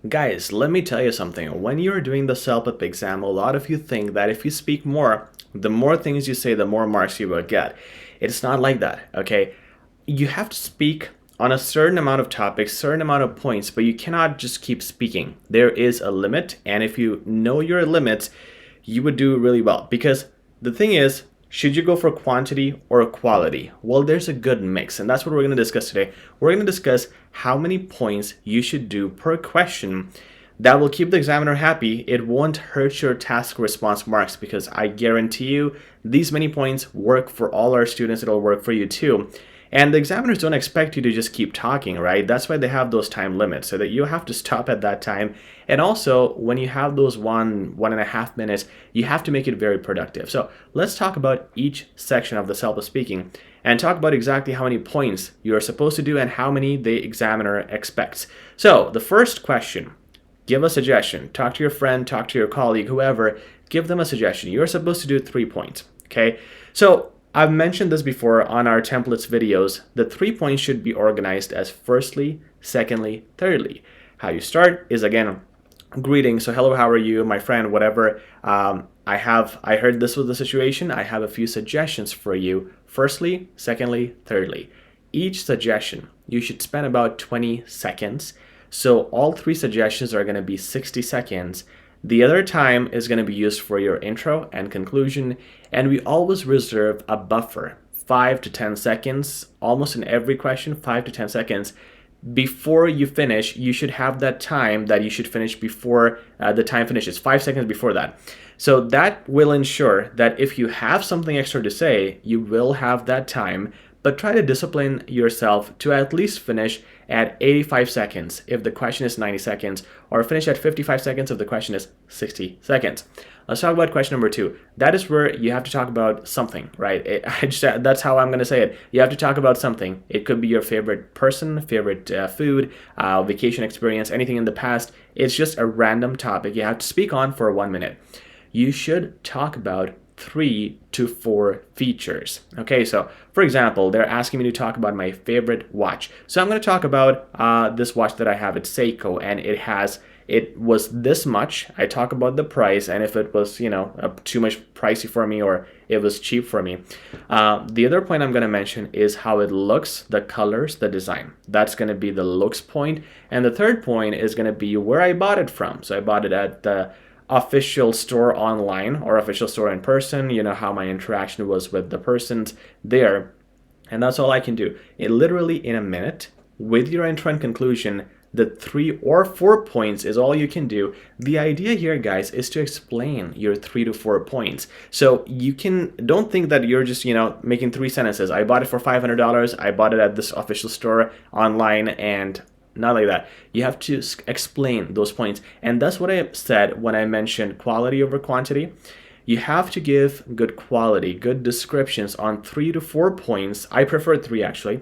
Guys, let me tell you something. When you're doing the CELPIP exam, a lot of you think that if you speak more, the more things you say, the more marks you will get. It's not like that, okay? You have to speak on a certain amount of topics, certain amount of points, but you cannot just keep speaking. There is a limit, and if you know your limits, you would do really well. Because the thing is, should you go for quantity or quality? Well, there's a good mix, and that's what we're going to discuss today. We're going to discuss how many points you should do per question. That will keep the examiner happy. It won't hurt your task response marks because I guarantee you these many points work for all our students. It'll work for you too. And the examiners don't expect you to just keep talking, right? That's why they have those time limits so that you have to stop at that time. And also, when you have those 1.5 minutes, you have to make it very productive. So let's talk about each section of the CELPIP speaking and talk about exactly how many points you're supposed to do and how many the examiner expects. So the first question, give a suggestion. Talk to your friend, talk to your colleague, whoever, give them a suggestion. You're supposed to do 3 points, okay? So I've mentioned this before on our templates videos. The 3 points should be organized as firstly, secondly, thirdly. How you start is, again, greeting. So hello, how are you, my friend, whatever. I heard this was the situation. I have a few suggestions for you. Firstly, secondly, thirdly. Each suggestion, you should spend about 20 seconds. So all 3 suggestions are going to be 60 seconds. The other time is going to be used for your intro and conclusion, and we always reserve a buffer, 5 to 10 seconds, almost in every question, 5 to 10 seconds. Before you finish, you should have that time that you should finish before the time finishes, 5 seconds before that. So that will ensure that if you have something extra to say, you will have that time, but try to discipline yourself to at least finish at 85 seconds if the question is 90 seconds, or finish at 55 seconds if the question is 60 seconds. Let's talk about question number 2. That is where you have to talk about something, right? That's how I'm going to say it. You have to talk about something. It could be your favorite person, favorite food, vacation experience, anything in the past. It's just a random topic you have to speak on for 1 minute. You should talk about 3 to 4 features. Okay, so for example, they're asking me to talk about my favorite watch. So I'm going to talk about this watch that I have. It's Seiko, and it was this much. I talk about the price, and if it was, too much pricey for me or it was cheap for me. The other point I'm going to mention is how it looks, the colors, the design. That's going to be the looks point. And the third point is going to be where I bought it from. So I bought it at the official store online or official store in person, how my interaction was with the persons there. And that's all I can do. Literally in a minute, with your intro and conclusion, the 3 or 4 points is all you can do. The idea here, guys, is to explain your 3 to 4 points. So don't think that you're just, making 3 sentences. I bought it for $500. I bought it at this official store online, and not like that. You have to explain those points. And that's what I said when I mentioned quality over quantity. You have to give good quality, good descriptions on 3 to 4 points. I prefer 3 actually.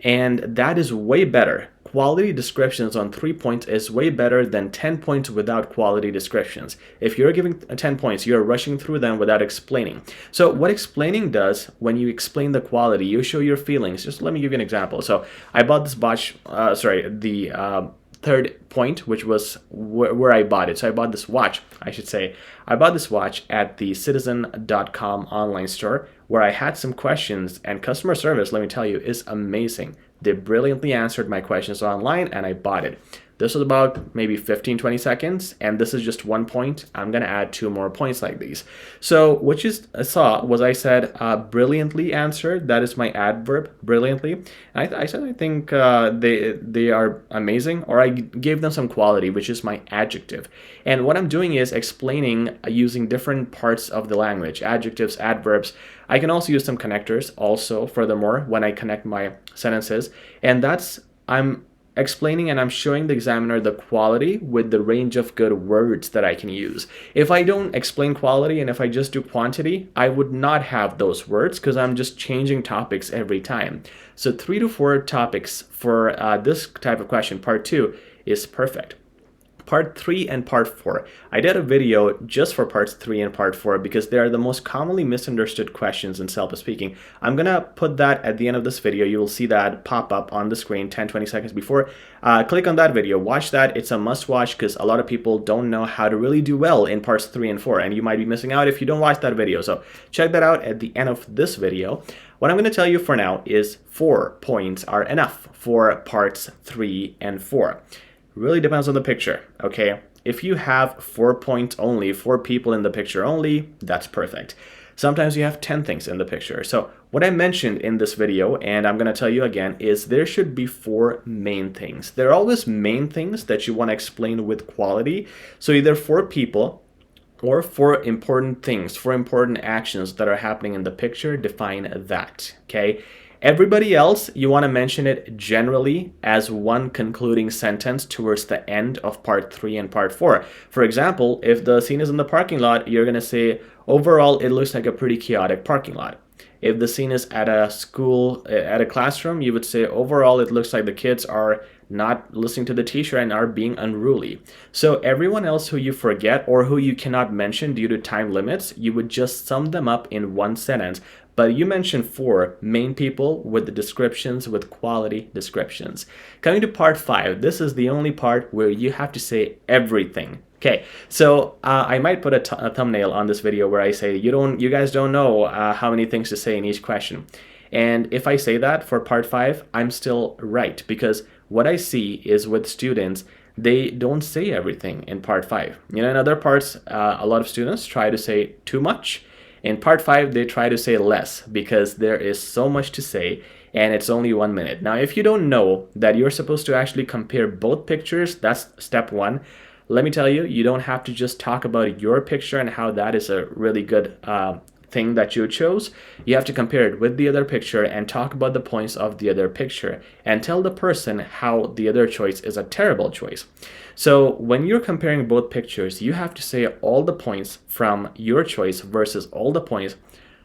And that is way better. Quality descriptions on 3 points is way better than 10 points without quality descriptions. If you're giving 10 points, you're rushing through them without explaining. So what explaining does, when you explain the quality, you show your feelings. Just let me give you an example. So I bought this watch, third point, which was where I bought it. So I bought this watch, I should say. I bought this watch at the citizen.com online store where I had some questions, and customer service, let me tell you, is amazing. They brilliantly answered my questions online, and I bought it. This was about maybe 15-20 seconds, and this is just 1 point. I'm going to add 2 more points like these. So what you saw was I said brilliantly answered. That is my adverb, brilliantly. And I said I think they are amazing, or I gave them some quality, which is my adjective. And what I'm doing is explaining using different parts of the language, adjectives, adverbs. I can also use some connectors also, furthermore, when I connect my sentences. And I'm explaining and I'm showing the examiner the quality with the range of good words that I can use. If I don't explain quality and if I just do quantity, I would not have those words because I'm just changing topics every time. So 3 to 4 topics for this type of question, part 2, is perfect. Part 3 and Part 4. I did a video just for Parts 3 and Part 4 because they are the most commonly misunderstood questions in CELPIP speaking. I'm gonna put that at the end of this video. You will see that pop up on the screen 10-20 seconds before. Click on that video, watch that. It's a must watch because a lot of people don't know how to really do well in Parts 3 and 4, and you might be missing out if you don't watch that video. So check that out at the end of this video. What I'm going to tell you for now is 4 points are enough for Parts 3 and 4. Really depends on the picture, okay? If you have 4 points only, 4 people in the picture only, that's perfect. Sometimes you have 10 things in the picture. So what I mentioned in this video, and I'm going to tell you again, is there should be 4 main things. There are always main things that you want to explain with quality. So either 4 people or 4 important things, 4 important actions that are happening in the picture, define that, okay? Everybody else, you want to mention it generally as one concluding sentence towards the end of Part 3 and Part 4. For example, if the scene is in the parking lot, you're going to say, overall, it looks like a pretty chaotic parking lot. If the scene is at a school, at a classroom, you would say, overall, it looks like the kids are not listening to the teacher and are being unruly. So everyone else who you forget or who you cannot mention due to time limits, you would just sum them up in one sentence. But you mentioned 4 main people with the descriptions, with quality descriptions. Coming to Part 5, this is the only part where you have to say everything. Okay, so I might put a thumbnail on this video where I say you guys don't know how many things to say in each question. And if I say that for Part 5, I'm still right, because what I see is with students, they don't say everything in Part 5. You know, in other parts, a lot of students try to say too much. In Part 5, they try to say less because there is so much to say and it's only 1 minute. Now, if you don't know that you're supposed to actually compare both pictures, that's step 1. Let me tell you, you don't have to just talk about your picture and how that is a really good thing that you chose. You have to compare it with the other picture and talk about the points of the other picture and tell the person how the other choice is a terrible choice. So when you're comparing both pictures, you have to say all the points from your choice versus all the points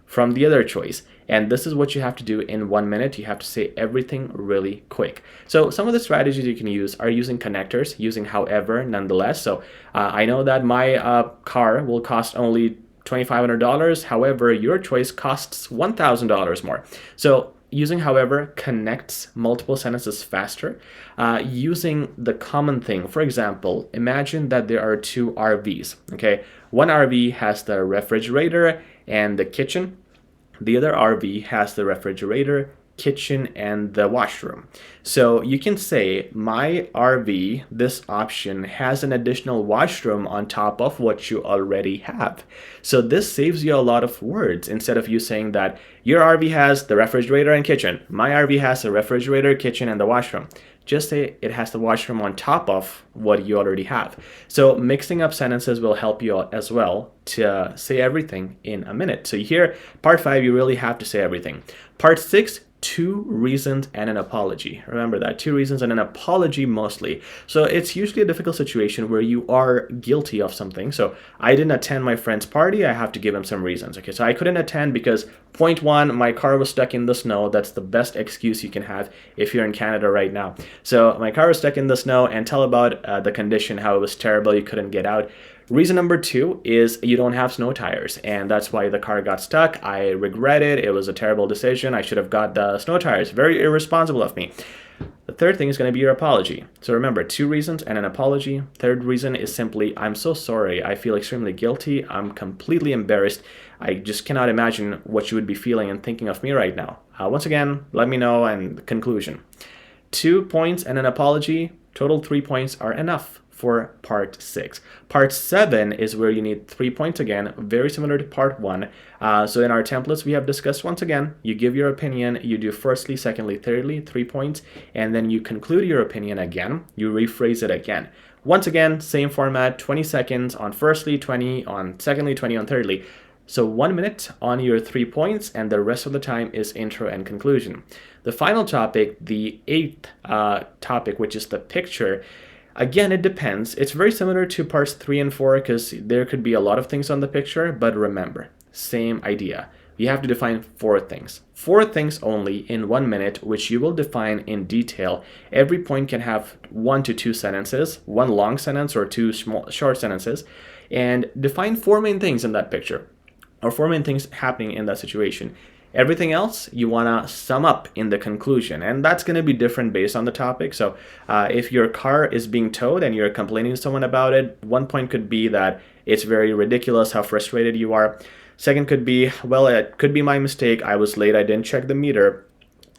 from the other choice. And this is what you have to do in 1 minute. You have to say everything really quick. So some of the strategies you can use are using connectors, using however, nonetheless. So I know that my car will cost only $2,500. However, your choice costs $1,000 more. So using however connects multiple sentences faster. Using the common thing, for example, imagine that there are 2 RVs. Okay, one RV has the refrigerator and the kitchen. The other RV has the refrigerator, kitchen, and the washroom. So you can say, my RV, this option, has an additional washroom on top of what you already have. So this saves you a lot of words. Instead of you saying that your RV has the refrigerator and kitchen, my RV has the refrigerator, kitchen, and the washroom. Just say it has the washroom on top of what you already have. So mixing up sentences will help you out as well to say everything in a minute. So here, Part 5, you really have to say everything. Part 6, 2 reasons and an apology. Remember that, 2 reasons and an apology mostly. So it's usually a difficult situation where you are guilty of something. So I didn't attend my friend's party, I have to give him some reasons. Okay, so I couldn't attend because point 1, my car was stuck in the snow. That's the best excuse you can have if you're in Canada right now. So my car was stuck in the snow, and tell about the condition, how it was terrible, you couldn't get out. Reason number 2 is you don't have snow tires, and that's why the car got stuck. I regret it. It was a terrible decision. I should have got the snow tires. Very irresponsible of me. The third thing is going to be your apology. So remember, 2 reasons and an apology. Third reason is simply, I'm so sorry. I feel extremely guilty. I'm completely embarrassed. I just cannot imagine what you would be feeling and thinking of me right now. Once again, let me know. And conclusion. 2 points and an apology. Total 3 points are enough for Part 6. Part 7 is where you need 3 points again, very similar to Part 1. So in our templates we have discussed, once again, you give your opinion, you do firstly, secondly, thirdly, 3 points, and then you conclude your opinion again, you rephrase it again. Once again, same format, 20 seconds on firstly, 20 on secondly, 20 on thirdly. So 1 minute on your 3 points, and the rest of the time is intro and conclusion. The final topic, the 8th topic, which is the picture. Again, it depends. It's very similar to Parts 3 and 4 because there could be a lot of things on the picture, but remember, same idea. You have to define 4 things. 4 things only in 1 minute, which you will define in detail. Every point can have 1 to 2 sentences, 1 long sentence or 2 short sentences, and define 4 main things in that picture, or 4 main things happening in that situation. Everything else you want to sum up in the conclusion, and that's going to be different based on the topic. So if your car is being towed and you're complaining to someone about it, one point could be that it's very ridiculous how frustrated you are. Second could be, well, it could be my mistake, I was late, I didn't check the meter.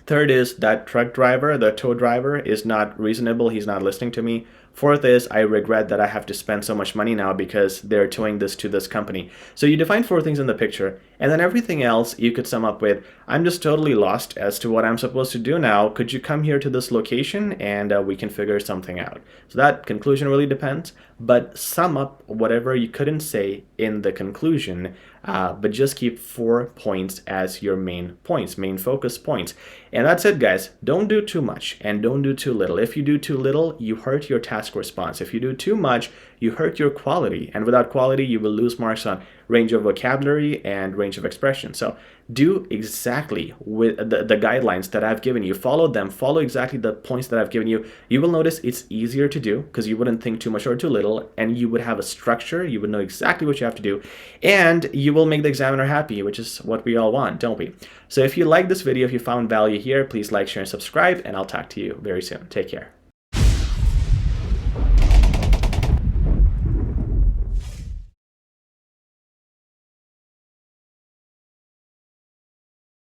Third is that truck driver, the tow driver, is not reasonable, he's not listening to me. Fourth is, I regret that I have to spend so much money now because they're towing this to this company. So you define 4 things in the picture, and then everything else you could sum up with, I'm just totally lost as to what I'm supposed to do now. Could you come here to this location and we can figure something out? So that conclusion really depends, but sum up whatever you couldn't say in the conclusion, but just keep 4 points as your main points, main focus points. And that's it, guys. Don't do too much and don't do too little. If you do too little, you hurt your task response. If you do too much, you hurt your quality. And without quality, you will lose marks on range of vocabulary and range of expression. So do exactly with the guidelines that I've given you. Follow them. Follow exactly the points that I've given you. You will notice it's easier to do because you wouldn't think too much or too little, and you would have a structure. You would know exactly what you have to do, and you will make the examiner happy, which is what we all want, don't we? So if you like this video, if you found value here, please like, share, and subscribe, and I'll talk to you very soon. Take care.